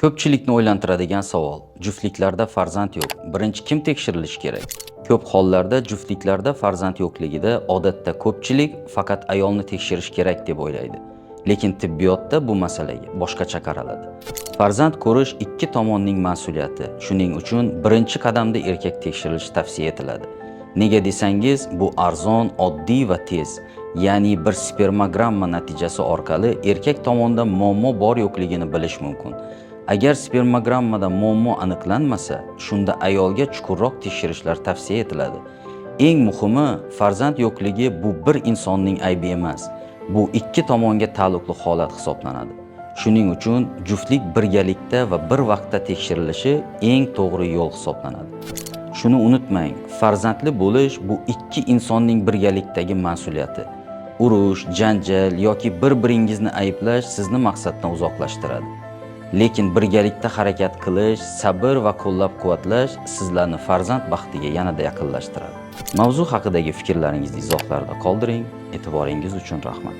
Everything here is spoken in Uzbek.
Ko'pchilikni o'ylantiradigan savol. Juftliklarda farzand yo'q. Birinchi kim tekshirilishi kerak? Ko'p hollarda juftliklarda farzand yo'qligida odatda ko'pchilik faqat ayolni tekshirish kerak deb o'ylaydi. Lekin tibbiyotda bu masalaga boshqacha qaraladi. Farzand ko'rish ikki tomonning mas'uliyati. Shuning uchun birinchi qadamda erkak tekshirilishi tavsiya etiladi. Nega desangiz, bu arzon, oddiy va tez. Ya'ni bir spermogramma natijasi orqali erkak tomonidan muammo bor yo'qligini bilish mumkin. Agar spermogrammada muammo aniqlanmasa, shunda ayolga chuqurroq tekshirishlar tavsiya etiladi. Eng muhimi, farzand yo'qligi bu bir insonning aybi emas. Bu ikki tomonga taalluqli holat hisoblanadi. Shuning uchun juftlik birgalikda va bir vaqtda tekshirilishi eng to'g'ri yo'l hisoblanadi. Shuni unutmang, farzandli bo'lish bu ikki insonning birgalikdagi mas'uliyati. Urush, janjal yoki bir-biringizni ayblash sizni maqsaddan uzoqlashtiradi. Lekin birgalikda harakat qilish, sabr va qo'llab-quvvatlash sizlarni farzand baxtiga yanada yaqinlashtiradi. Mavzu haqidagi fikrlaringizni izohlarda qoldiring. E'tiboringiz uchun rahmat.